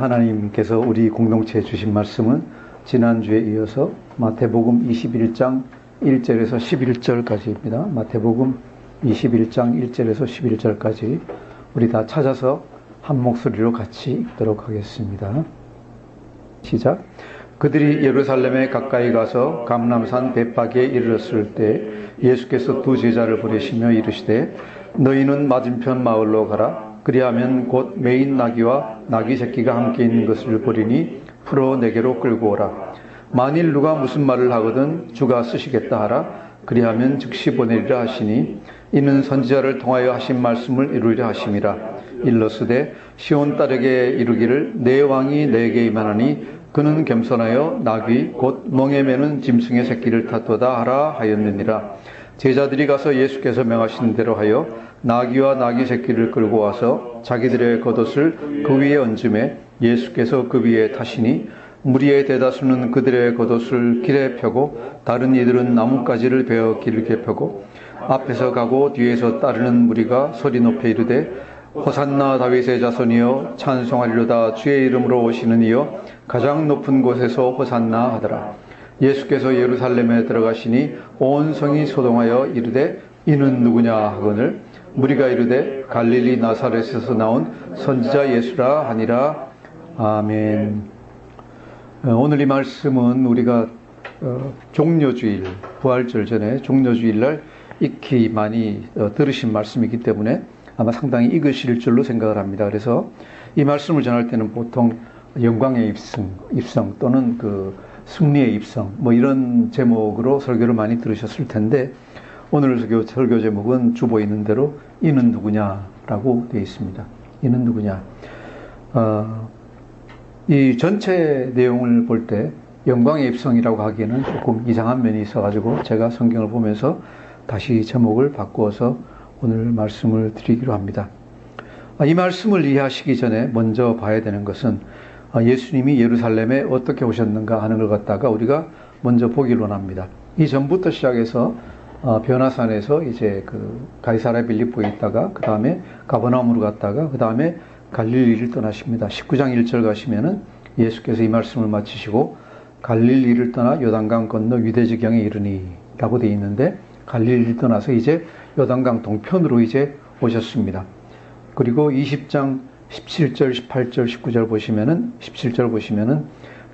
하나님께서 우리 공동체에 주신 말씀은 지난주에 이어서 마태복음 21장 1절에서 11절까지입니다. 마태복음 21장 1절에서 11절까지 우리 다 찾아서 한 목소리로 같이 읽도록 하겠습니다. 시작. 그들이 예루살렘에 가까이 가서 감람산 벳파기에 이르렀을 때 예수께서 두 제자를 부르시며 이르시되 너희는 맞은편 마을로 가라. 그리하면 곧 매인 나귀와 나귀 새끼가 함께 있는 것을 보리니 풀어 내게로 끌고 오라. 만일 누가 무슨 말을 하거든 주가 쓰시겠다 하라. 그리하면 즉시 보내리라 하시니 이는 선지자를 통하여 하신 말씀을 이루리라 하심이라. 일러스되 시온 딸에게 이르기를 내 왕이 내게 임하나니 그는 겸손하여 나귀 곧 멍에 매는 짐승의 새끼를 탓도다 하라 하였느니라. 제자들이 가서 예수께서 명하신 대로 하여 나귀와 나귀 새끼를 끌고 와서 자기들의 겉옷을 그 위에 얹음에 예수께서 그 위에 타시니 무리의 대다수는 그들의 겉옷을 길에 펴고 다른 이들은 나뭇가지를 베어 길게 펴고 앞에서 가고 뒤에서 따르는 무리가 소리 높여 이르되 호산나 다윗의 자손이여 찬송하리로다 주의 이름으로 오시는 이여 가장 높은 곳에서 호산나 하더라. 예수께서 예루살렘에 들어가시니 온 성이 소동하여 이르되 이는 누구냐 하거늘 무리가 이르되 갈릴리 나사렛에서 나온 선지자 예수라 하니라. 아멘. 오늘 이 말씀은 우리가 종려주일, 부활절 전에 종려주일날 익히 많이 들으신 말씀이기 때문에 아마 상당히 익으실 줄로 생각을 합니다. 그래서 이 말씀을 전할 때는 보통 영광의 입성 또는 그 승리의 입성 뭐 이런 제목으로 설교를 많이 들으셨을 텐데 오늘 설교 제목은 주보에 있는 대로 이는 누구냐라고 되어 있습니다. 이는 누구냐. 이 전체 내용을 볼 때 영광의 입성이라고 하기에는 조금 이상한 면이 있어가지고 제가 성경을 보면서 다시 제목을 바꾸어서 오늘 말씀을 드리기로 합니다. 이 말씀을 이해하시기 전에 먼저 봐야 되는 것은 예수님이 예루살렘에 어떻게 오셨는가 하는 걸 갖다가 우리가 먼저 보기를 원합니다. 이 전부터 시작해서 변화산에서 이제 그 가이사랴 빌립보에 있다가 그 다음에 가버나움으로 갔다가 그 다음에 갈릴리를 떠나십니다. 19장 1절 가시면은 예수께서 이 말씀을 마치시고 갈릴리를 떠나 요단강 건너 유대지경에 이르니 라고 되어 있는데 갈릴리를 떠나서 이제 요단강 동편으로 이제 오셨습니다. 그리고 20장 17절, 18절, 19절 보시면은 17절 보시면은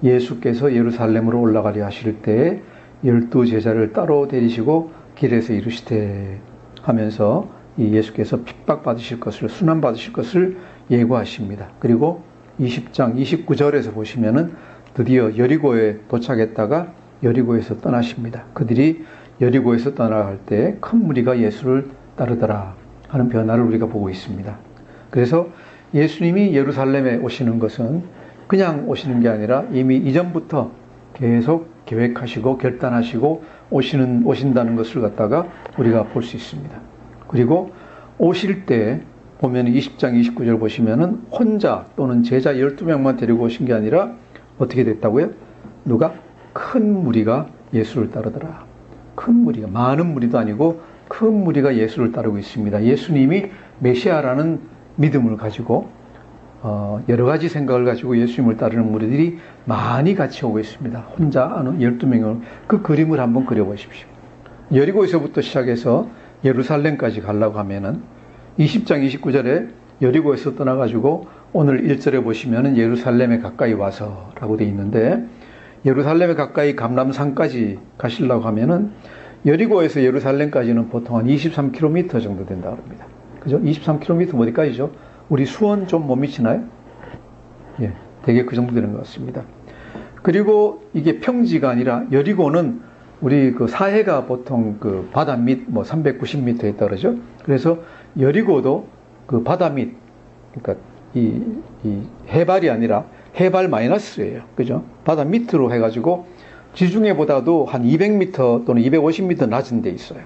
예수께서 예루살렘으로 올라가려 하실 때에 12 제자를 따로 데리시고 길에서 이르시되 하면서 이 예수께서 핍박받으실 것을 순환받으실 것을 예고하십니다. 그리고 20장 29절에서 보시면은 드디어 여리고에 도착했다가 여리고에서 떠나십니다. 그들이 여리고에서 떠나갈 때 큰 무리가 예수를 따르더라 하는 변화를 우리가 보고 있습니다. 그래서 예수님이 예루살렘에 오시는 것은 그냥 오시는 게 아니라 이미 이전부터 계속 계획하시고 결단하시고 오신다는 것을 갖다가 우리가 볼 수 있습니다. 그리고 오실 때 보면 20장 29절 보시면은 혼자 또는 제자 12명만 데리고 오신 게 아니라 어떻게 됐다고요? 누가? 큰 무리가 예수를 따르더라. 큰 무리가, 많은 무리도 아니고 큰 무리가 예수를 따르고 있습니다. 예수님이 메시아라는 믿음을 가지고 여러 가지 생각을 가지고 예수님을 따르는 무리들이 많이 같이 오고 있습니다. 혼자 아는 12명을 그 그림을 한번 그려보십시오. 여리고에서부터 시작해서 예루살렘까지 가려고 하면은 20장 29절에 여리고에서 떠나가지고 오늘 1절에 보시면은 예루살렘에 가까이 와서 라고 되어 있는데 예루살렘에 가까이 감람산까지 가시려고 하면은 여리고에서 예루살렘까지는 보통 한 23km 정도 된다고 합니다. 그죠? 23km 어디까지죠? 우리 수원 좀 못 미치나요? 예, 되게 그 정도 되는 것 같습니다. 그리고 이게 평지가 아니라 여리고는 우리 그 사해가 보통 그 바다 밑 뭐 390m에 있다 그러죠. 그래서 여리고도 그 바다 밑, 그러니까 이 해발이 아니라 해발 마이너스예요. 그죠? 바다 밑으로 해가지고 지중해보다도 한 200m 또는 250m 낮은 데 있어요.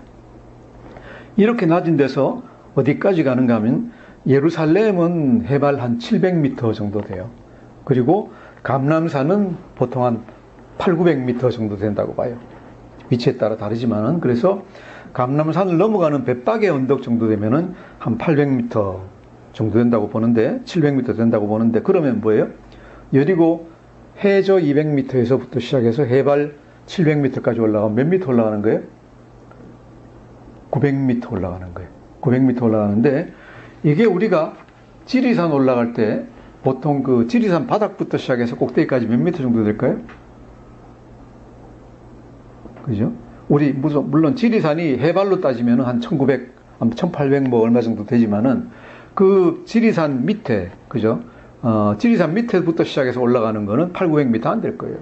이렇게 낮은 데서 어디까지 가는가 하면 예루살렘은 해발 한 700m 정도 돼요. 그리고 감람산은 보통 한 800~900m 정도 된다고 봐요. 위치에 따라 다르지만은 그래서 감람산을 넘어가는 벳박의 언덕 정도 되면은 한 800m 정도 된다고 보는데 700m 된다고 보는데 그러면 뭐예요? 여리고 해저 200m에서부터 시작해서 해발 700m까지 올라가면 몇 미터 올라가는 거예요? 900m 올라가는 거예요. 900m 올라가는데, 이게 우리가 지리산 올라갈 때 보통 그 지리산 바닥부터 시작해서 꼭대기까지 몇 미터 정도 될까요? 그죠? 우리 물론 지리산이 해발로 따지면 한 1900, 1800 뭐 얼마 정도 되지만은 그 지리산 밑에, 그죠? 지리산 밑에부터 시작해서 올라가는 거는 8, 900m 안 될 거예요.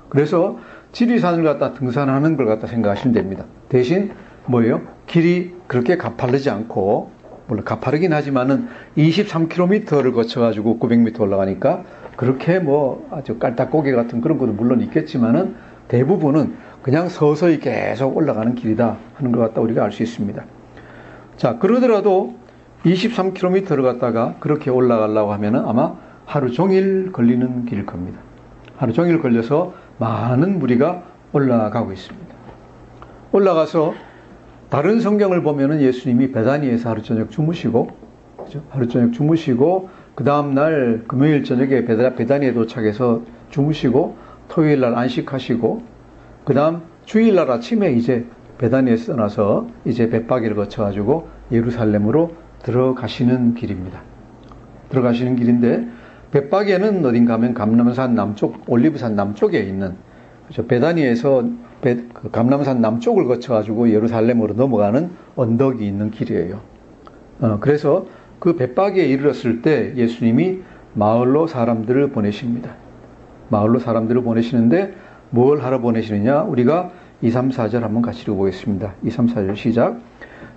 그래서 지리산을 갖다 등산하는 걸 갖다 생각하시면 됩니다. 대신 뭐예요? 길이 그렇게 가파르지 않고, 물론 가파르긴 하지만은 23km를 거쳐가지고 900m 올라가니까 그렇게 뭐 아주 깔딱고개 같은 그런 것도 물론 있겠지만은 대부분은 그냥 서서히 계속 올라가는 길이다 하는 것 같다 우리가 알 수 있습니다. 자, 그러더라도 23km를 갖다가 그렇게 올라가려고 하면은 아마 하루 종일 걸리는 길일 겁니다. 하루 종일 걸려서 많은 무리가 올라가고 있습니다. 올라가서 다른 성경을 보면은 예수님이 베다니에서 하루 저녁 주무시고, 그죠? 하루 저녁 주무시고, 그 다음날 금요일 저녁에 베다니에 도착해서 주무시고, 토요일 날 안식하시고, 그 다음 주일날 아침에 이제 베다니에서 떠나서 이제 벳바기를 거쳐가지고 예루살렘으로 들어가시는 길입니다. 들어가시는 길인데, 벳바기에는 어딘가 하면 감람산 남쪽, 올리브산 남쪽에 있는, 그렇죠? 베다니에서 감람산 남쪽을 거쳐가지고 예루살렘으로 넘어가는 언덕이 있는 길이에요. 그래서 그 벳바기에 이르렀을 때 예수님이 마을로 사람들을 보내십니다. 마을로 사람들을 보내시는데 뭘 하러 보내시느냐? 우리가 2, 3, 4절 한번 같이 읽어보겠습니다. 2, 3, 4절 시작.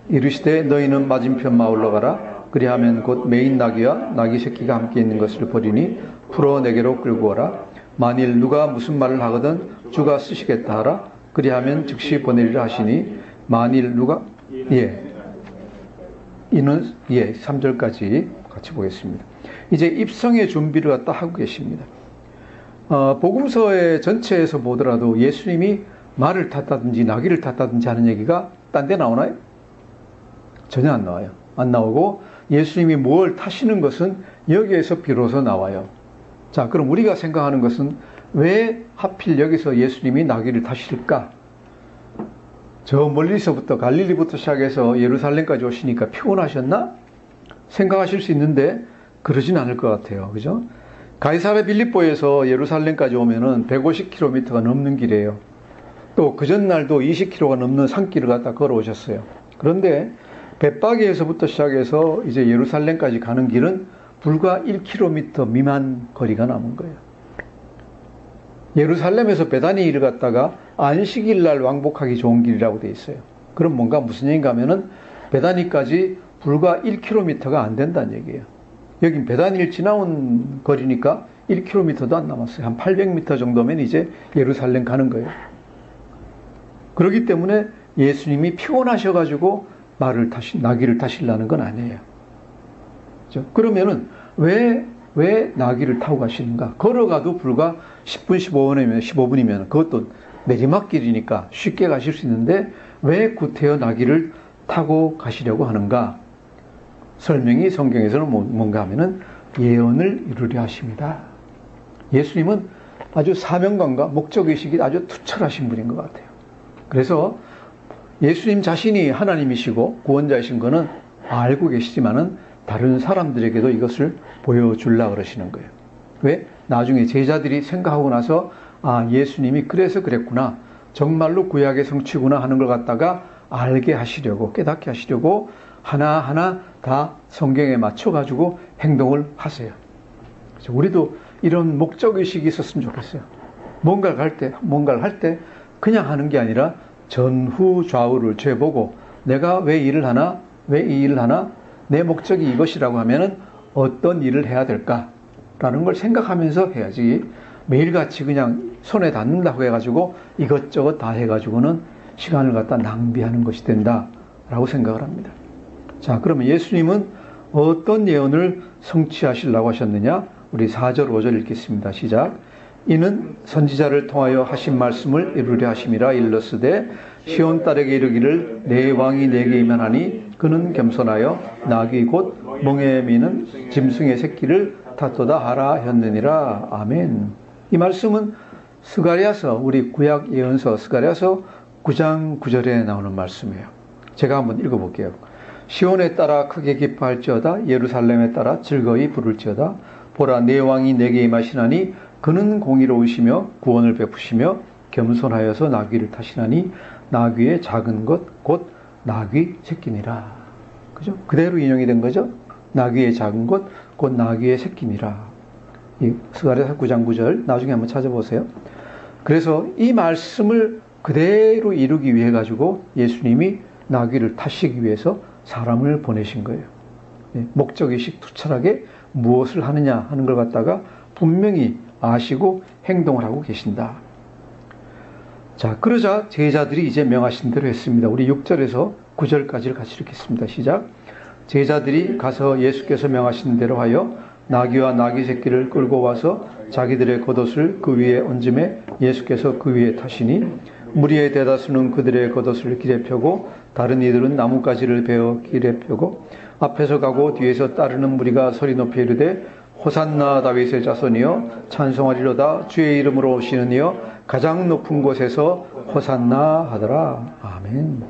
이르시되 너희는 맞은편 마을로 가라. 그리하면 곧 매인 나귀와 나귀 새끼가 함께 있는 것을 보리니 풀어 내게로 끌고 오라. 만일 누가 무슨 말을 하거든 주가 쓰시겠다 하라. 그리하면 즉시 보내리라 하시니 만일 누가 이는 3절까지 같이 보겠습니다. 이제 입성의 준비를 갖다 하고 계십니다. 복음서의 전체에서 보더라도 예수님이 말을 탔다든지 나귀를 탔다든지 하는 얘기가 딴 데 나오나요? 전혀 안 나와요. 안 나오고 예수님이 뭘 타시는 것은 여기에서 비로소 나와요. 자, 그럼 우리가 생각하는 것은 왜 하필 여기서 예수님이 나귀를 타실까? 저 멀리서부터 갈릴리부터 시작해서 예루살렘까지 오시니까 피곤하셨나? 생각하실 수 있는데 그러진 않을 것 같아요. 그죠? 가이사랴 빌립보에서 예루살렘까지 오면은 150km가 넘는 길이에요. 또 그 전날도 20km가 넘는 산길을 갖다 걸어오셨어요. 그런데 벳바기에서부터 시작해서 이제 예루살렘까지 가는 길은 불과 1km 미만 거리가 남은 거예요. 예루살렘에서 베다니를 갔다가 안식일 날 왕복하기 좋은 길이라고 되어 있어요. 그럼 뭔가 무슨 얘기인가 하면은 베다니까지 불과 1km가 안 된다는 얘기예요. 여긴 베다니를 지나온 거리니까 1km도 안 남았어요. 한 800m 정도면 이제 예루살렘 가는 거예요. 그렇기 때문에 예수님이 피곤하셔가지고 나귀를 타시려는 건 아니에요. 그렇죠? 그러면은 왜 나귀를 타고 가시는가? 걸어가도 불과 10분, 15분이면 그것도 내리막길이니까 쉽게 가실 수 있는데 왜 구태여 나귀를 타고 가시려고 하는가? 설명이 성경에서는 뭔가 하면은 예언을 이루려 하십니다. 예수님은 아주 사명감과 목적의식이 아주 투철하신 분인 것 같아요. 그래서 예수님 자신이 하나님이시고 구원자이신 거는 알고 계시지만은 다른 사람들에게도 이것을 보여주려고 그러시는 거예요. 왜? 나중에 제자들이 생각하고 나서 예수님이 그래서 그랬구나. 정말로 구약의 성취구나 하는 걸 갖다가 알게 하시려고, 깨닫게 하시려고 하나하나 다 성경에 맞춰가지고 행동을 하세요. 그래서 우리도 이런 목적의식이 있었으면 좋겠어요. 뭔가를 할 때 그냥 하는 게 아니라 전후 좌우를 죄보고 내가 왜 이 일을 하나? 내 목적이 이것이라고 하면은 어떤 일을 해야 될까라는 걸 생각하면서 해야지 매일같이 그냥 손에 닿는다고 해가지고 이것저것 다 해가지고는 시간을 갖다 낭비하는 것이 된다라고 생각을 합니다. 자, 그러면 예수님은 어떤 예언을 성취하시려고 하셨느냐? 우리 4절, 5절 읽겠습니다. 시작. 이는 선지자를 통하여 하신 말씀을 이루려 하심이라. 일러스되 시온 딸에게 이르기를 내 왕이 내게 임하나니 그는 겸손하여 나귀 곧 멍에 미는 짐승의 새끼를 같았도다 하라 했느니라. 아멘. 이 말씀은 스가랴서, 우리 구약 예언서 스가랴서 9장 9절에 나오는 말씀이에요. 제가 한번 읽어볼게요. 시온에 따라 크게 기뻐할지어다. 예루살렘에 따라 즐거이 부를지어다. 보라, 내 왕이 내게 임하시나니 그는 공의로우시며 구원을 베푸시며 겸손하여서 나귀를 타시나니 나귀의 작은 것 곧 나귀 새끼니라. 그죠? 그대로 인용이 된 거죠. 나귀의 작은 것 곧 나귀의 새끼니라. 이 스가랴서 9장 9절 나중에 한번 찾아보세요. 그래서 이 말씀을 그대로 이루기 위해 가지고 예수님이 나귀를 타시기 위해서 사람을 보내신 거예요. 목적의식 투철하게 무엇을 하느냐 하는 걸 갖다가 분명히 아시고 행동을 하고 계신다. 자, 그러자 제자들이 이제 명하신 대로 했습니다. 우리 6절에서 9절까지를 같이 읽겠습니다. 시작. 제자들이 가서 예수께서 명하신 대로 하여 나귀와 나귀 새끼를 끌고 와서 자기들의 겉옷을 그 위에 얹음에 예수께서 그 위에 타시니 무리의 대다수는 그들의 겉옷을 길에 펴고 다른 이들은 나뭇가지를 베어 길에 펴고 앞에서 가고 뒤에서 따르는 무리가 소리 높이 이르되 호산나 다윗의 자손이여 찬송하리로다 주의 이름으로 오시는 이여 가장 높은 곳에서 호산나 하더라. 아멘.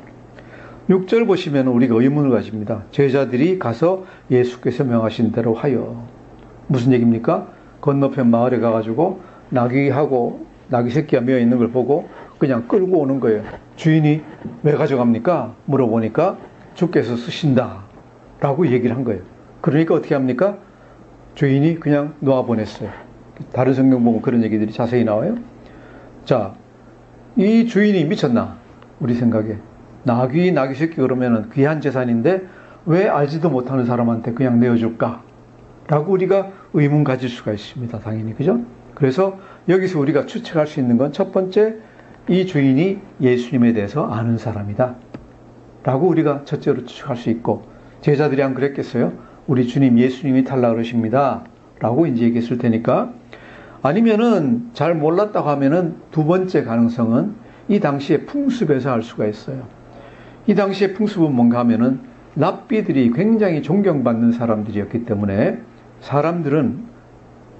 6절 보시면 우리가 의문을 가집니다. 제자들이 가서 예수께서 명하신 대로 하여. 무슨 얘기입니까? 건너편 마을에 가가지고 나귀하고 나귀 새끼가 메어 있는 걸 보고 그냥 끌고 오는 거예요. 주인이 왜 가져갑니까? 물어보니까 주께서 쓰신다 라고 얘기를 한 거예요. 그러니까 어떻게 합니까? 주인이 그냥 놓아보냈어요. 다른 성경 보면 그런 얘기들이 자세히 나와요. 자, 이 주인이 미쳤나? 우리 생각에. 나귀 새끼 그러면은 귀한 재산인데 왜 알지도 못하는 사람한테 그냥 내어줄까? 라고 우리가 의문 가질 수가 있습니다. 당연히. 그죠? 그래서 여기서 우리가 추측할 수 있는 건 첫 번째, 이 주인이 예수님에 대해서 아는 사람이다 라고 우리가 첫째로 추측할 수 있고, 제자들이 안 그랬겠어요? 우리 주님 예수님이 달라 그러십니다 라고 이제 얘기했을 테니까. 아니면은 잘 몰랐다고 하면은 두 번째 가능성은 이 당시의 풍습에서 알 수가 있어요. 이 당시의 풍습은 뭔가 하면은 랍비들이 굉장히 존경받는 사람들이었기 때문에 사람들은,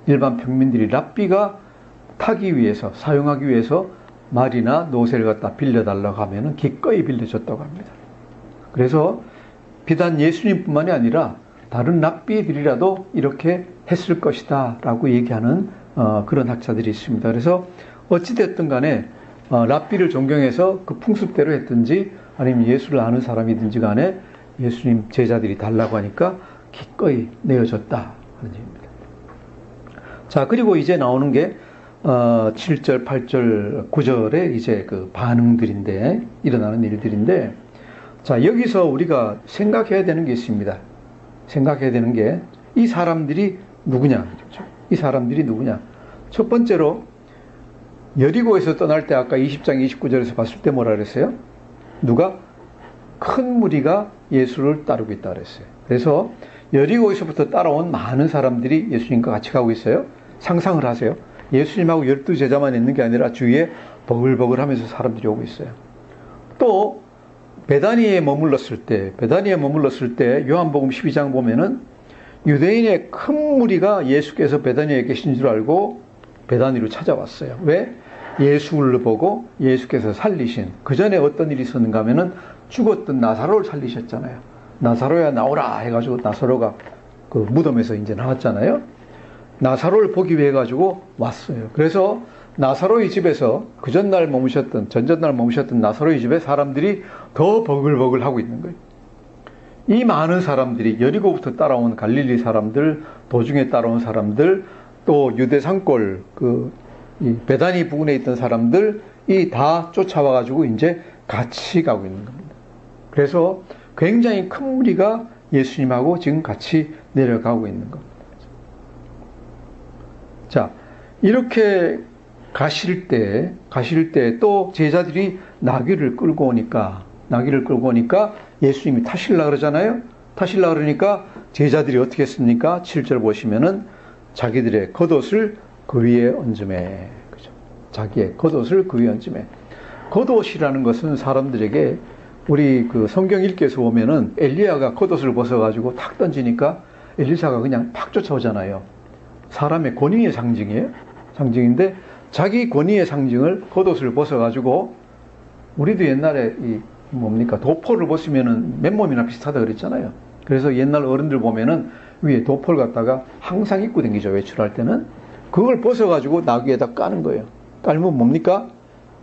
일반 평민들이 랍비가 타기 위해서, 사용하기 위해서 말이나 노새를 갖다 빌려달라고 하면은 기꺼이 빌려줬다고 합니다. 그래서 비단 예수님뿐만이 아니라 다른 랍비들이라도 이렇게 했을 것이다 라고 얘기하는 그런 학자들이 있습니다. 그래서 어찌됐든 간에 랍비를 존경해서 그 풍습대로 했든지 아니면 예수를 아는 사람이든지 간에 예수님 제자들이 달라고 하니까 기꺼이 내어줬다 하는 얘기입니다. 자, 그리고 이제 나오는 게 7절, 8절, 9절에 이제 그 반응들인데, 일어나는 일들인데, 자, 여기서 우리가 생각해야 되는 게 있습니다. 생각해야 되는 게, 이 사람들이 누구냐? 이 사람들이 누구냐? 첫 번째로, 여리고에서 떠날 때 아까 20장 29절에서 봤을 때 뭐라 그랬어요? 누가? 큰 무리가 예수를 따르고 있다 그랬어요. 그래서 여리고에서부터 따라온 많은 사람들이 예수님과 같이 가고 있어요. 상상을 하세요. 예수님하고 12제자만 있는 게 아니라 주위에 버글버글 하면서 사람들이 오고 있어요. 또 베다니에 머물렀을 때 요한복음 12장 보면은 유대인의 큰 무리가 예수께서 베다니에 계신 줄 알고 베다니로 찾아왔어요. 왜? 예수를 보고 예수께서 살리신, 그 전에 어떤 일이 있었는가 하면은 죽었던 나사로를 살리셨잖아요. 나사로야 나오라 해가지고 나사로가 그 무덤에서 이제 나왔잖아요. 나사로를 보기 위해 가지고 왔어요. 그래서 나사로의 집에서 전전날 머무셨던 나사로의 집에 사람들이 더 버글버글 하고 있는 거예요. 이 많은 사람들이 여리고부터 따라온 갈릴리 사람들, 도중에 따라온 사람들, 또 유대 산골 이 베다니 부근에 있던 사람들이 다 쫓아와 가지고 이제 같이 가고 있는 겁니다. 그래서 굉장히 큰 무리가 예수님하고 지금 같이 내려가고 있는 겁니다. 자, 이렇게 가실 때 또 제자들이 나귀를 끌고 오니까 예수님이 타실라 그러잖아요. 타실라 그러니까 제자들이 어떻게 했습니까? 7절 보시면은 자기들의 겉옷을 그 위에 얹음에, 그죠? 자기의 겉옷을 그 위에 얹음에. 겉옷이라는 것은 사람들에게, 우리 그 성경 읽기에서 보면은 엘리야가 겉옷을 벗어가지고 탁 던지니까 엘리사가 그냥 팍 쫓아오잖아요. 사람의 권위의 상징이에요. 상징인데 자기 권위의 상징을 겉옷을 벗어가지고 우리도 옛날에 이 뭡니까 도포를 벗으면은 맨몸이나 비슷하다 그랬잖아요. 그래서 옛날 어른들 보면은 위에 도포를 갖다가 항상 입고 다니죠. 외출할 때는 그걸 벗어가지고 나귀에다 까는 거예요. 깔면 뭡니까?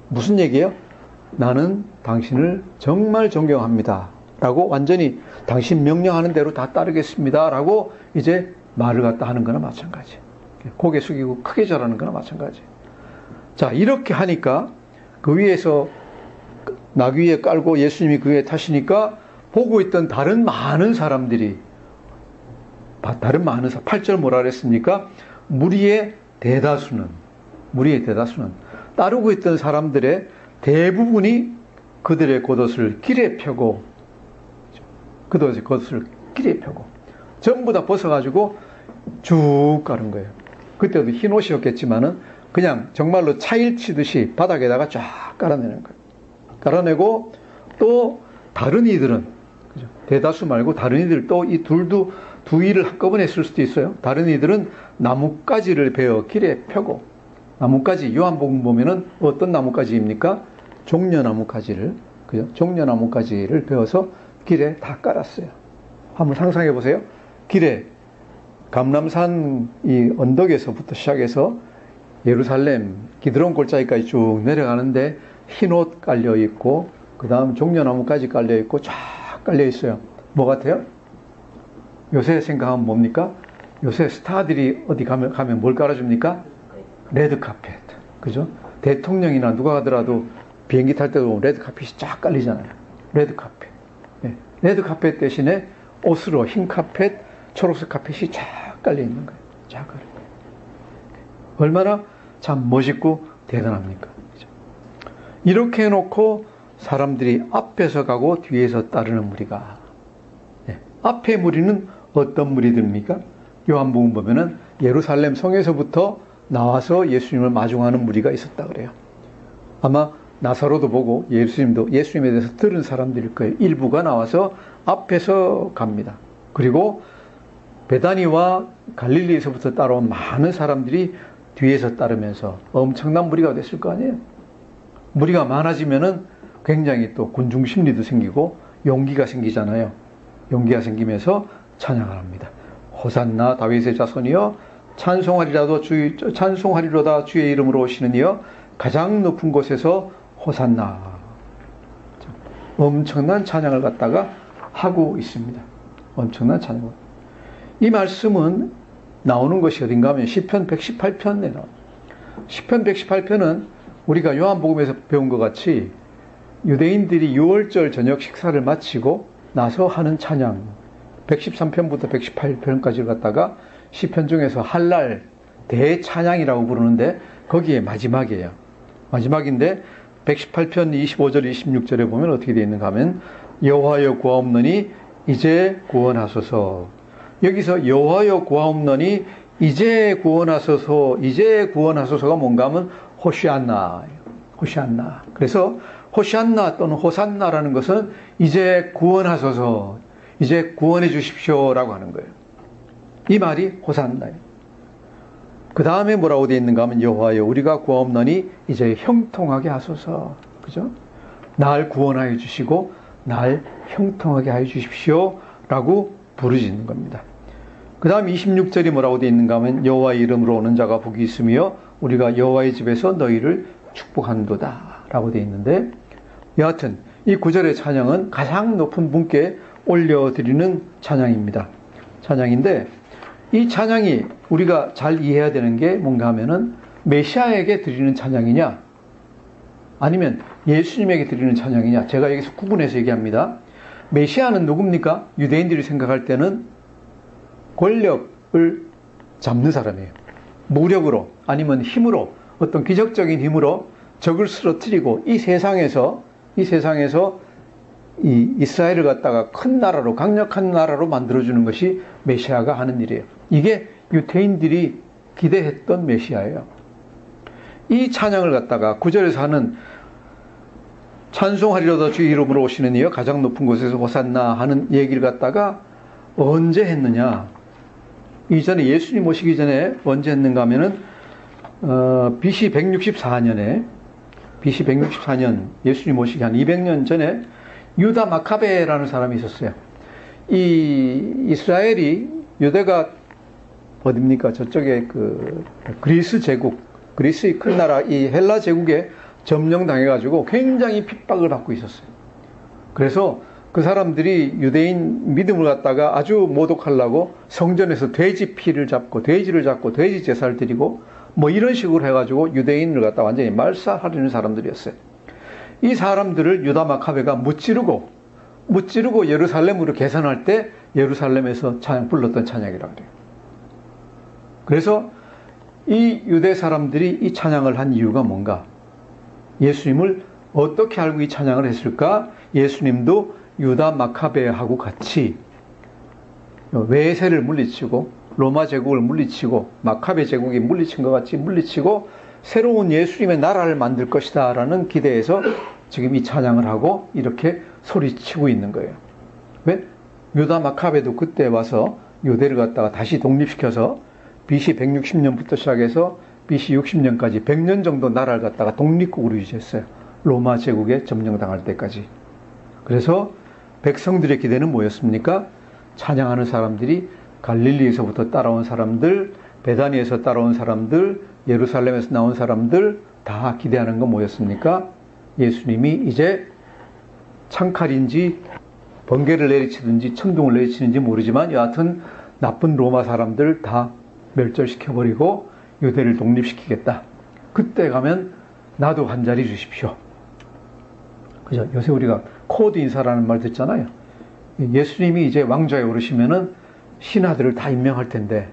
무슨 얘기예요? 나는 당신을 정말 존경합니다. 라고 완전히 당신 명령하는 대로 다 따르겠습니다. 라고 이제 말을 갖다 하는 거나 마찬가지. 고개 숙이고 크게 절하는 거나 마찬가지. 자, 이렇게 하니까 그 위에서 나귀 위에 깔고 예수님이 그 위에 타시니까 보고 있던 다른 많은 사람들이 8절 뭐라 그랬습니까? 무리의 대다수는 따르고 있던 사람들의 대부분이 그들의 겉옷을 길에 펴고 전부 다 벗어가지고 쭉 가는 거예요. 그때도 흰 옷이었겠지만은 그냥 정말로 차일 치듯이 바닥에다가 쫙 깔아내는 거예요. 깔아내고 또 다른 이들은 그죠? 대다수 말고 다른 이들 또 이 둘도 두 일을 한꺼번에 했을 수도 있어요. 다른 이들은 나뭇가지를 베어 길에 펴고 나뭇가지 요한복음 보면은 어떤 나뭇가지입니까? 종려나뭇가지를 그죠? 종려나뭇가지를 베어서 길에 다 깔았어요. 한번 상상해 보세요. 길에 감람산 이 언덕에서부터 시작해서 예루살렘 기드론 골짜기까지 쭉 내려가는데 흰 옷 깔려 있고 그 다음 종려나무까지 깔려 있고 쫙 깔려 있어요. 뭐 같아요? 요새 생각하면 뭡니까? 요새 스타들이 어디 가면 뭘 깔아줍니까? 레드카펫. 그죠? 대통령이나 누가 가더라도 비행기 탈 때도 레드카펫이 쫙 깔리잖아요. 레드카펫. 네. 레드카펫 대신에 옷으로 흰 카펫, 초록색 카펫이 쫙 깔려 있는 거예요. 쫙 깔려. 얼마나 참 멋있고 대단합니까? 그죠? 이렇게 해놓고 사람들이 앞에서 가고 뒤에서 따르는 무리가. 네. 앞에 무리는 어떤 무리들입니까? 요한복음 보면은 예루살렘 성에서부터 나와서 예수님을 마중하는 무리가 있었다 그래요. 아마 나사로도 보고 예수님에 대해서 들은 사람들일 거예요. 일부가 나와서 앞에서 갑니다. 그리고 베다니와 갈릴리에서부터 따라온 많은 사람들이 뒤에서 따르면서 엄청난 무리가 됐을 거 아니에요. 무리가 많아지면은 굉장히 또 군중 심리도 생기고 용기가 생기잖아요. 용기가 생기면서 찬양을 합니다. 호산나 다윗의 자손이여 찬송하리로다 주의 이름으로 오시는 이여 가장 높은 곳에서 호산나. 엄청난 찬양을 갖다가 하고 있습니다. 엄청난 찬양. 이 말씀은 나오는 것이 어딘가 하면 시편 118편에 나와요. 시편 118편은 우리가 요한복음에서 배운 것 같이 유대인들이 6월절 저녁 식사를 마치고 나서 하는 찬양 113편부터 118편까지를 갖다가 시편 중에서 할랄 대찬양이라고 부르는데 거기에 마지막이에요. 마지막인데 118편 25절 26절에 보면 어떻게 되어 있는가 하면 여호와여 구하옵노니 이제 구원하소서. 여기서 여호와여 구하옵노니 이제 구원하소서가 뭔가 하면 호시안나예요. 호시안나. 그래서 호시안나 또는 호산나라는 것은 이제 구원하소서, 이제 구원해 주십시오라고 하는 거예요. 이 말이 호산나예요. 그 다음에 뭐라고 되어 있는가 하면 여호와여 우리가 구하옵노니 이제 형통하게 하소서. 그죠? 날 구원하여 주시고 날 형통하게 하여 주십시오 라고 부르짖는 겁니다. 그 다음 26절이 뭐라고 되어 있는가 하면 여호와의 이름으로 오는 자가 복이 있으며 우리가 여호와의 집에서 너희를 축복한도다 라고 되어 있는데 여하튼 이 구절의 찬양은 가장 높은 분께 올려드리는 찬양입니다. 찬양인데 이 찬양이 우리가 잘 이해해야 되는 게 뭔가 하면은 메시아에게 드리는 찬양이냐 아니면 예수님에게 드리는 찬양이냐 제가 여기서 구분해서 얘기합니다. 메시아는 누굽니까? 유대인들이 생각할 때는 권력을 잡는 사람이에요. 무력으로 아니면 힘으로 어떤 기적적인 힘으로 적을 쓰러뜨리고 이 세상에서 이 이스라엘을 갖다가 큰 나라로 강력한 나라로 만들어주는 것이 메시아가 하는 일이에요. 이게 유대인들이 기대했던 메시아예요. 이 찬양을 갖다가 9절에서 하는 찬송하리로다 주의 이름으로 오시는 이여 가장 높은 곳에서 호산나 하는 얘기를 갖다가 언제 했느냐? 이전에 예수님 오시기 전에 언제 했는가 하면은 BC 164년에 예수님 오시기 한 200년 전에 유다 마카베라는 사람이 있었어요. 이 이스라엘이 유대가 어딥니까? 저쪽에 그리스 제국, 그리스의 큰 나라 이 헬라 제국에 점령당해가지고 굉장히 핍박을 받고 있었어요. 그래서 그 사람들이 유대인 믿음을 갖다가 아주 모독하려고 성전에서 돼지 피를 잡고 돼지를 잡고 돼지 제사를 드리고 뭐 이런 식으로 해가지고 유대인을 갖다 완전히 말살하려는 사람들이었어요. 이 사람들을 유다 마카베가 무찌르고 예루살렘으로 개선할 때 예루살렘에서 불렀던 찬양이라고 그래요. 그래서 이 유대 사람들이 이 찬양을 한 이유가 뭔가? 예수님을 어떻게 알고 이 찬양을 했을까? 예수님도 유다 마카베하고 같이 외세를 물리치고 로마 제국을 물리치고 마카베 제국이 물리친 것 같이 물리치고 새로운 예수님의 나라를 만들 것이다 라는 기대에서 지금 이 찬양을 하고 이렇게 소리치고 있는 거예요. 왜? 유다 마카베도 그때 와서 유대를 갖다가 다시 독립시켜서 BC 160년부터 시작해서 BC 60년까지 100년 정도 나라를 갖다가 독립국으로 유지했어요. 로마 제국에 점령당할 때까지. 그래서 백성들의 기대는 뭐였습니까? 찬양하는 사람들이 갈릴리에서부터 따라온 사람들, 베다니에서 따라온 사람들, 예루살렘에서 나온 사람들 다 기대하는 건 뭐였습니까? 예수님이 이제 창칼인지 번개를 내리치든지 천둥을 내리치는지 모르지만 여하튼 나쁜 로마 사람들 다 멸절시켜버리고 유대를 독립시키겠다. 그때 가면 나도 한 자리 주십시오. 그죠? 요새 우리가 코드 인사라는 말 듣잖아요. 예수님이 이제 왕좌에 오르시면은 신하들을 다 임명할 텐데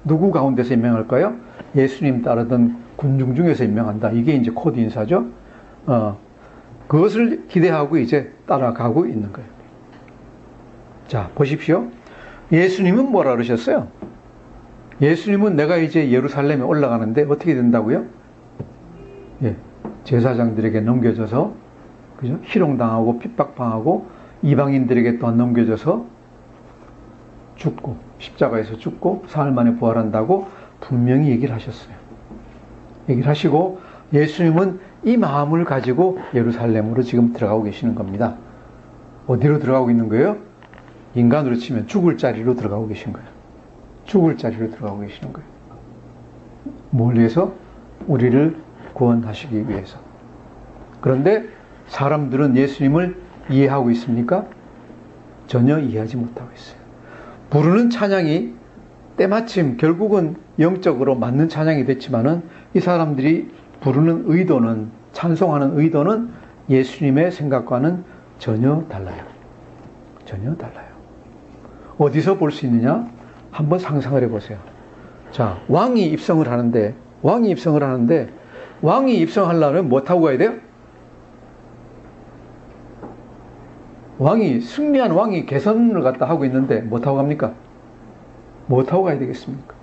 누구 가운데서 임명할까요? 예수님 따르던 군중 중에서 임명한다. 이게 이제 코드 인사죠. 그것을 기대하고 이제 따라가고 있는 거예요. 자, 보십시오. 예수님은 뭐라 그러셨어요? 예수님은 내가 이제 예루살렘에 올라가는데 어떻게 된다고요? 예, 제사장들에게 넘겨져서, 그죠? 희롱당하고 핍박당하고 이방인들에게 또한 넘겨져서 죽고 십자가에서 죽고 사흘 만에 부활한다고 분명히 얘기를 하셨어요. 얘기를 하시고 예수님은 이 마음을 가지고 예루살렘으로 지금 들어가고 계시는 겁니다. 어디로 들어가고 있는 거예요? 인간으로 치면 죽을 자리로 들어가고 계신 거예요. 죽을 자리로 들어가고 계시는 거예요. 뭘 위해서? 우리를 구원하시기 위해서. 그런데 사람들은 예수님을 이해하고 있습니까? 전혀 이해하지 못하고 있어요. 부르는 찬양이 때마침 결국은 영적으로 맞는 찬양이 됐지만은 이 사람들이 부르는 의도는, 찬송하는 의도는 예수님의 생각과는 전혀 달라요. 전혀 달라요. 어디서 볼 수 있느냐? 한번 상상을 해보세요. 자, 왕이 입성을 하는데 왕이 입성하려면 뭐 타고 가야 돼요? 승리한 왕이 개선을 갖다 하고 있는데 뭐 타고 갑니까? 뭐 타고 가야 되겠습니까?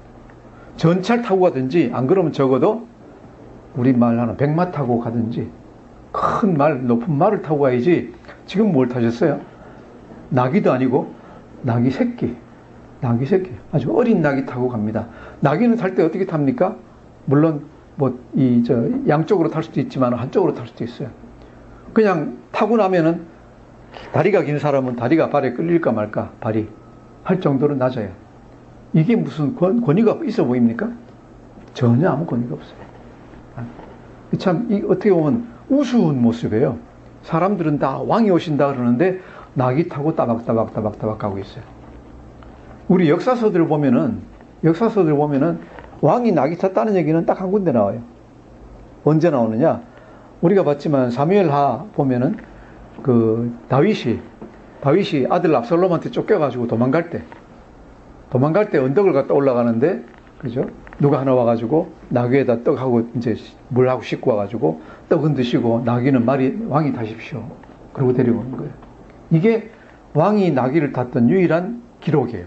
전차를 타고 가든지, 안 그러면 적어도 우리 말하는 백마 타고 가든지, 큰 말, 높은 말을 타고 가야지. 지금 뭘 타셨어요? 나귀도 아니고 나귀 새끼, 아주 어린 나귀 타고 갑니다. 나귀는 탈 때 어떻게 탑니까? 물론 양쪽으로 탈 수도 있지만 한쪽으로 탈 수도 있어요. 그냥 타고 나면은 다리가 긴 사람은 다리가 발에 끌릴까 말까, 발이 할 정도로 낮아요. 이게 무슨 권위가 있어 보입니까? 전혀 아무 권위가 없어요. 참 어떻게 보면 우스운 모습이에요. 사람들은 다 왕이 오신다 그러는데 나귀 타고 따박따박 가고 있어요. 우리 역사서들 보면은 왕이 나귀 탔다는 얘기는 딱 한 군데 나와요. 언제 나오느냐? 우리가 봤지만 사무엘하 보면은 다윗이 아들 압살롬한테 쫓겨가지고 도망갈 때 언덕을 갔다 올라가는데, 그죠? 누가 하나 와가지고 나귀에다 떡하고 이제 물하고 씻고 와가지고 떡은 드시고 나귀는 왕이 타십시오. 그러고 데리고 오는 거예요. 이게 왕이 나귀를 탔던 유일한 기록이에요.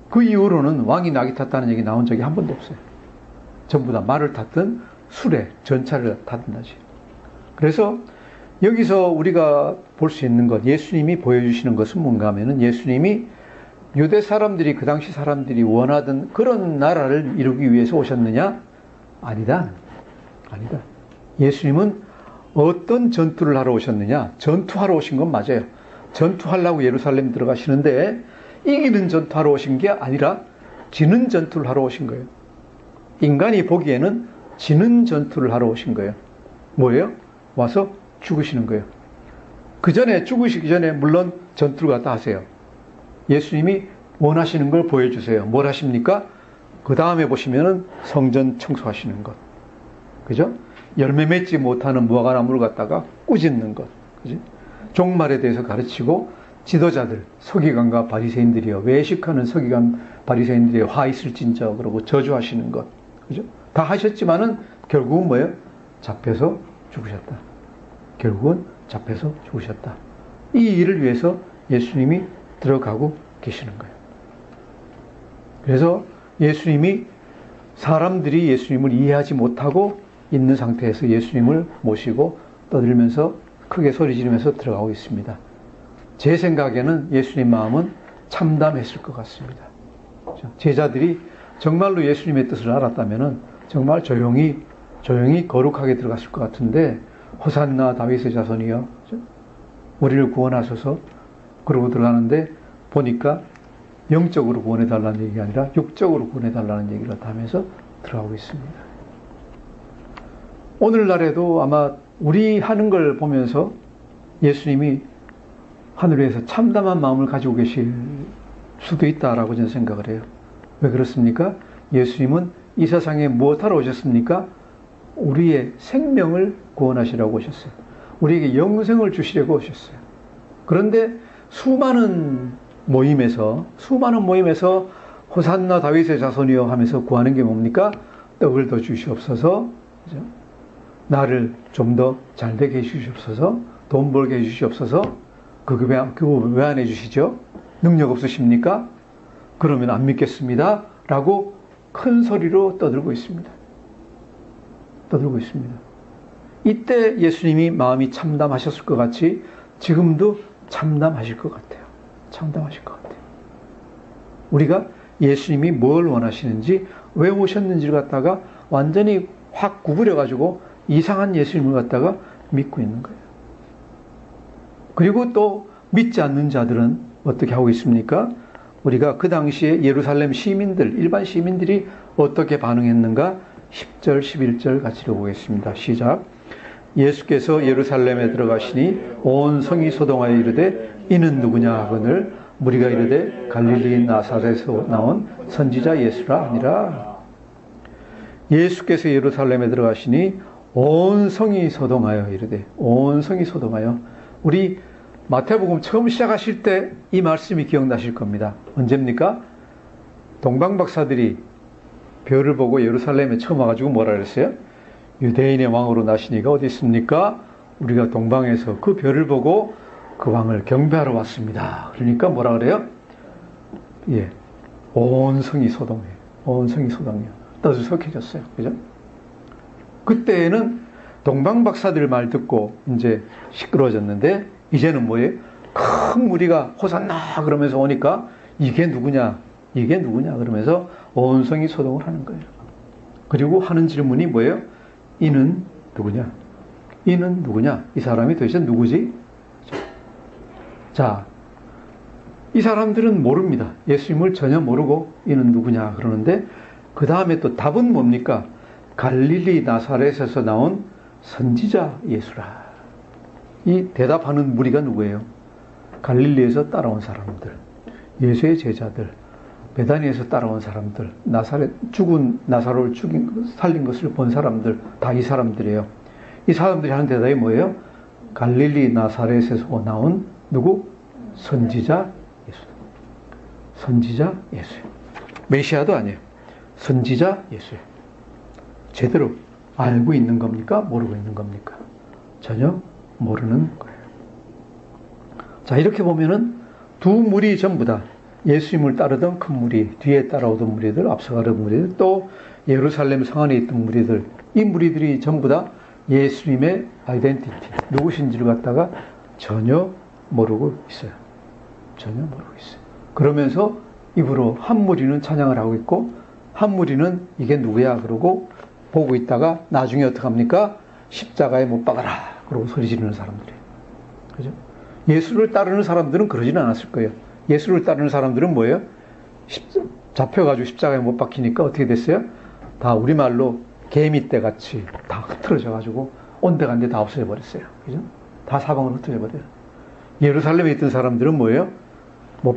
그 이후로는 왕이 나귀 탔다는 얘기 나온 적이 한 번도 없어요. 전부 다 말을 탔든 수레, 전차를 탔든 하지. 그래서 여기서 우리가 볼 수 있는 것, 예수님이 보여주시는 것은 뭔가 하면은 예수님이 유대 사람들이, 그 당시 사람들이 원하던 그런 나라를 이루기 위해서 오셨느냐? 아니다. 아니다. 예수님은 어떤 전투를 하러 오셨느냐? 전투하러 오신 건 맞아요. 전투하려고 예루살렘 들어가시는데 이기는 전투하러 오신 게 아니라 지는 전투를 하러 오신 거예요. 인간이 보기에는 지는 전투를 하러 오신 거예요. 뭐예요? 와서 죽으시는 거예요. 그 전에, 죽으시기 전에 물론 전투를 갖다 하세요. 예수님이 원하시는 걸 보여주세요. 뭘 하십니까? 그 다음에 보시면은 성전 청소하시는 것. 그죠? 열매 맺지 못하는 무화과나무를 갖다가 꾸짖는 것. 그죠? 종말에 대해서 가르치고 지도자들, 서기관과 바리새인들이요. 외식하는 서기관, 바리새인들이 화 있을진저 그러고 저주하시는 것. 그죠? 다 하셨지만은 결국은 뭐예요? 잡혀서 죽으셨다. 결국은 잡혀서 죽으셨다. 이 일을 위해서 예수님이 들어가고 계시는 거예요. 그래서 예수님이, 사람들이 예수님을 이해하지 못하고 있는 상태에서 예수님을 모시고 떠들면서 크게 소리 지르면서 들어가고 있습니다. 제 생각에는 예수님 마음은 참담했을 것 같습니다. 제자들이 정말로 예수님의 뜻을 알았다면 정말 조용히 거룩하게 들어갔을 것 같은데, 호산나 다윗의 자손이여 우리를 구원하소서 그러고 들어가는데 보니까 영적으로 구원해달라는 얘기가 아니라 육적으로 구원해달라는 얘기를 하면서 들어가고 있습니다. 오늘날에도 아마 우리 하는 걸 보면서 예수님이 하늘에서 참담한 마음을 가지고 계실 수도 있다라고 저는 생각을 해요. 왜 그렇습니까? 예수님은 이 세상에 무엇하러 오셨습니까? 우리의 생명을 구원하시라고 오셨어요. 우리에게 영생을 주시려고 오셨어요. 그런데 수많은 모임에서 호산나 다윗의 자손이여 하면서 구하는 게 뭡니까? 떡을 더 주시옵소서, 그죠? 나를 좀 더 잘되게 해주시옵소서, 돈 벌게 해주시옵소서. 그거 왜 안 해주시죠? 능력 없으십니까? 그러면 안 믿겠습니다 라고 큰 소리로 떠들고 있습니다. 이때 예수님이 마음이 참담하셨을 것 같이 지금도 참담하실 것 같아요. 우리가 예수님이 뭘 원하시는지, 왜 오셨는지를 갖다가 완전히 확 구부려가지고 이상한 예수님을 갖다가 믿고 있는 거예요. 그리고 또 믿지 않는 자들은 어떻게 하고 있습니까? 우리가 그 당시에 예루살렘 시민들, 일반 시민들이 어떻게 반응했는가? 10절, 11절 같이 읽어보겠습니다. 시작. 예수께서 예루살렘에 들어가시니 온 성이 소동하여 이르되 이는 누구냐 하거늘 무리가 이르되 갈릴리 나사렛에서 나온 선지자 예수라 하니라. 예수께서 예루살렘에 들어가시니 온 성이 소동하여 이르되, 온 성이 소동하여. 우리 마태복음 처음 시작하실 때 이 말씀이 기억나실 겁니다. 언제입니까? 동방박사들이 별을 보고 예루살렘에 처음 와가지고 뭐라 그랬어요? 유대인의 왕으로 나시니가 어디 있습니까? 우리가 동방에서 그 별을 보고 그 왕을 경배하러 왔습니다. 그러니까 뭐라 그래요? 예, 온 성이 소동해. 온 성이 소동해요. 떠들썩해졌어요. 그죠? 그때는 동방박사들 말 듣고 이제 시끄러워졌는데, 이제는 뭐예요? 큰 무리가 호산나 그러면서 오니까 이게 누구냐 그러면서 온 성이 소동을 하는 거예요. 그리고 하는 질문이 뭐예요? 이는 누구냐? 이 사람이 도대체 누구지? 자, 이 사람들은 모릅니다. 예수님을 전혀 모르고 이는 누구냐 그러는데, 그 다음에 또 답은 뭡니까? 갈릴리 나사렛에서 나온 선지자 예수라. 이 대답하는 무리가 누구예요? 갈릴리에서 따라온 사람들, 예수의 제자들, 베다니에서 따라온 사람들, 죽은 나사로를 살린 것을 본 사람들, 다 이 사람들이에요. 이 사람들이 하는 대답이 뭐예요? 갈릴리 나사렛에서 나온 누구? 선지자 예수. 선지자 예수예요. 메시아도 아니에요. 선지자 예수예요. 제대로 알고 있는 겁니까? 모르고 있는 겁니까? 전혀 모르는 거예요. 자, 이렇게 보면은 두 무리 전부 다 예수님을 따르던 큰 무리, 뒤에 따라오던 무리들, 앞서가던 무리들, 또 예루살렘 성 안에 있던 무리들, 이 무리들이 전부 다 예수님의 아이덴티티, 누구신지를 갖다가 전혀 모르고 있어요. 전혀 모르고 있어요. 그러면서 입으로 한 무리는 찬양을 하고 있고 한 무리는 이게 누구야 그러고 보고 있다가 나중에 어떻게 합니까? 십자가에 못 박아라 그러고 소리 지르는 사람들이에요. 그죠? 예수를 따르는 사람들은 그러지는 않았을 거예요. 예수를 따르는 사람들은 뭐예요? 잡혀가지고 십자가에 못 박히니까 어떻게 됐어요? 다 우리말로 개미떼 같이 다 흐트러져가지고 온데간데 다 없어져 버렸어요. 그죠? 다 사방으로 흩어져 버려요. 예루살렘에 있던 사람들은 뭐예요?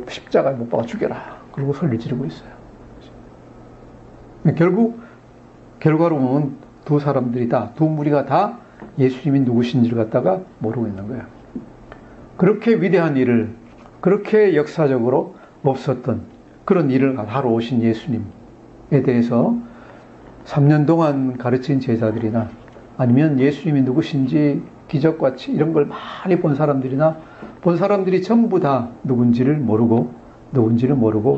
십자가에 못 박아 죽여라. 그리고 소리를 지르고 있어요. 결국 결과로 보면 두 사람들이 다, 두 무리가 다 예수님이 누구신지를 갖다가 모르고 있는 거예요. 그렇게 위대한 일을, 그렇게 역사적으로 없었던 그런 일을 하러 오신 예수님에 대해서 3년 동안 가르친 제자들이나 아니면 예수님이 누구신지 기적같이 이런 걸 많이 본 사람들이나 본 사람들이 전부 다 누군지를 모르고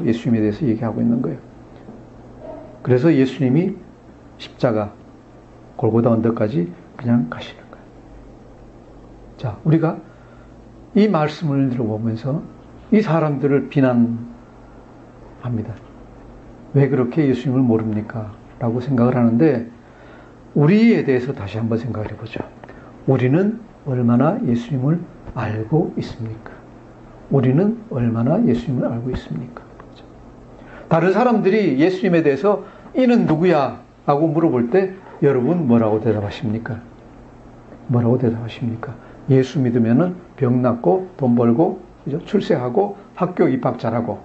예수님에 대해서 얘기하고 있는 거예요. 그래서 예수님이 십자가 골고다 언덕까지 그냥 가시는 거예요. 자, 우리가 이 말씀을 들어보면서 이 사람들을 비난합니다. 왜 그렇게 예수님을 모릅니까? 라고 생각을 하는데 우리에 대해서 다시 한번 생각을 해보죠. 우리는 얼마나 예수님을 알고 있습니까? 우리는 얼마나 예수님을 알고 있습니까? 다른 사람들이 예수님에 대해서 이는 누구야? 라고 물어볼 때 여러분 뭐라고 대답하십니까? 뭐라고 대답하십니까? 예수 믿으면은 병 낫고 돈 벌고 그죠? 출세하고 학교 입학 잘하고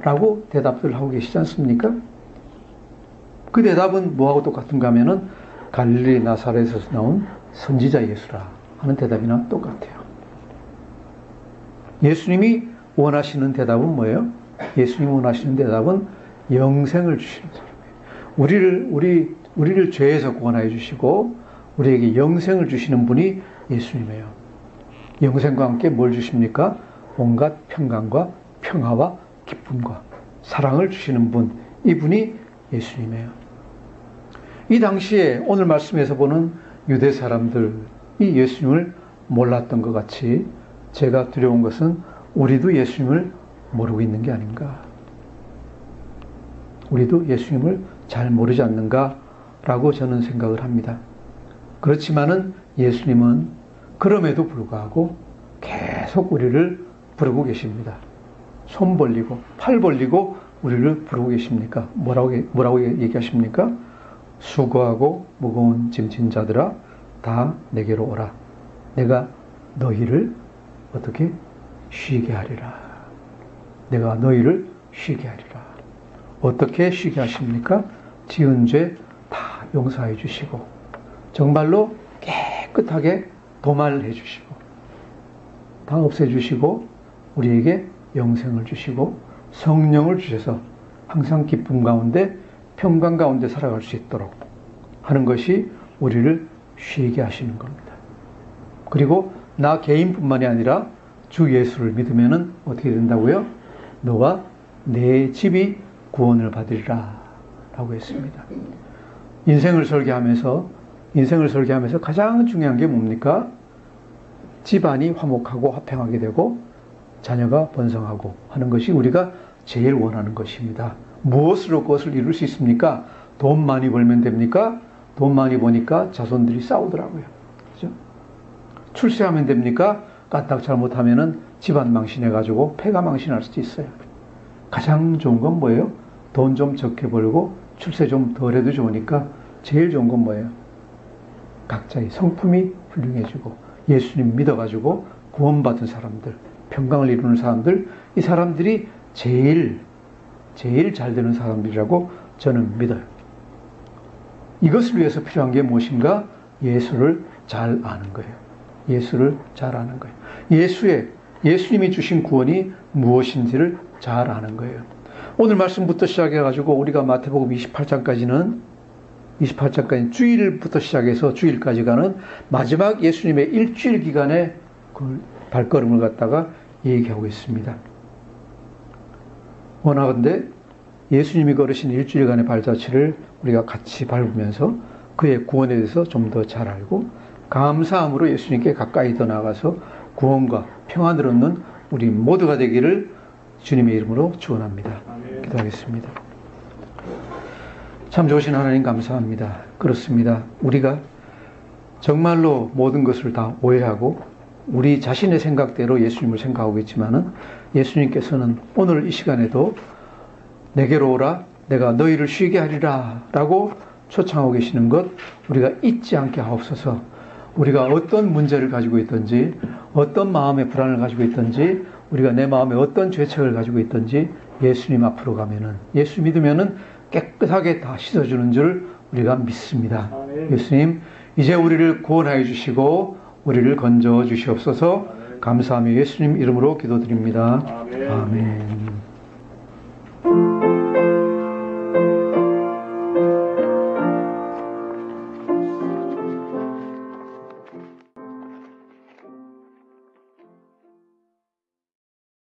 라고 대답들 하고 계시지 않습니까? 그 대답은 뭐하고 똑같은가 하면은 갈릴리 나사렛에서 나온 선지자 예수라 하는 대답이나 똑같아요. 예수님이 원하시는 대답은 뭐예요? 예수님이 원하시는 대답은 영생을 주시는 사람이에요. 우리를 죄에서 구원하여 주시고 우리에게 영생을 주시는 분이 예수님이에요. 영생과 함께 뭘 주십니까? 온갖 평강과 평화와 기쁨과 사랑을 주시는 분, 이분이 예수님이에요. 이 당시에 오늘 말씀에서 보는 유대 사람들이 예수님을 몰랐던 것 같이 제가 두려운 것은 우리도 예수님을 모르고 있는 게 아닌가. 우리도 예수님을 잘 모르지 않는가라고 저는 생각을 합니다. 그렇지만은 예수님은 그럼에도 불구하고 계속 우리를 부르고 계십니다. 손 벌리고 팔 벌리고 우리를 부르고 계십니까? 뭐라고 얘기하십니까? 수고하고 무거운 짐진 자들아 다 내게로 오라. 내가 너희를 어떻게 쉬게 하리라. 내가 너희를 쉬게 하리라. 어떻게 쉬게 하십니까? 지은 죄 다 용서해 주시고 정말로 깨끗하게 도말해 주시고 다 없애 주시고 우리에게 영생을 주시고 성령을 주셔서 항상 기쁨 가운데 평강 가운데 살아갈 수 있도록 하는 것이 우리를 쉬게 하시는 겁니다. 그리고 나 개인뿐만이 아니라 주 예수를 믿으면은 어떻게 된다고요? 너와 내 집이 구원을 받으리라 라고 했습니다. 인생을 설계하면서 가장 중요한 게 뭡니까? 집안이 화목하고 화평하게 되고 자녀가 번성하고 하는 것이 우리가 제일 원하는 것입니다. 무엇으로 그것을 이룰 수 있습니까? 돈 많이 벌면 됩니까? 돈 많이 버니까 자손들이 싸우더라고요. 그죠? 출세하면 됩니까? 까딱 잘못하면은 집안 망신해가지고 폐가 망신할 수도 있어요. 가장 좋은 건 뭐예요? 돈 좀 적게 벌고 출세 좀 덜 해도 좋으니까 제일 좋은 건 뭐예요? 각자의 성품이 훌륭해지고 예수님 믿어가지고 구원받은 사람들, 평강을 이루는 사람들, 이 사람들이 제일 잘 되는 사람들이라고 저는 믿어요. 이것을 위해서 필요한 게 무엇인가? 예수를 잘 아는 거예요. 예수를 잘 아는 거예요. 예수님이 주신 구원이 무엇인지를 잘 아는 거예요. 오늘 말씀부터 시작해가지고 우리가 마태복음 28장까지 주일부터 시작해서 주일까지 가는 마지막 예수님의 일주일 기간의 그 발걸음을 갖다가 얘기하고 있습니다. 원하건대 예수님이 걸으신 일주일간의 발자취를 우리가 같이 밟으면서 그의 구원에 대해서 좀 더 잘 알고 감사함으로 예수님께 가까이 더 나아가서 구원과 평안을 얻는 우리 모두가 되기를 주님의 이름으로 축원합니다. 기도하겠습니다. 참 좋으신 하나님 감사합니다. 그렇습니다. 우리가 정말로 모든 것을 다 오해하고 우리 자신의 생각대로 예수님을 생각하고 있지만은 예수님께서는 오늘 이 시간에도 내게로 오라 내가 너희를 쉬게 하리라 라고 초청하고 계시는 것 우리가 잊지 않게 하옵소서. 우리가 어떤 문제를 가지고 있든지 어떤 마음의 불안을 가지고 있든지 우리가 내 마음에 어떤 죄책을 가지고 있든지 예수님 앞으로 가면은 예수 믿으면은 깨끗하게 다 씻어주는 줄 우리가 믿습니다. 예수님 이제 우리를 구원하여 주시고 우리를 건져 주시옵소서. 감사하며 예수님 이름으로 기도드립니다. 아멘.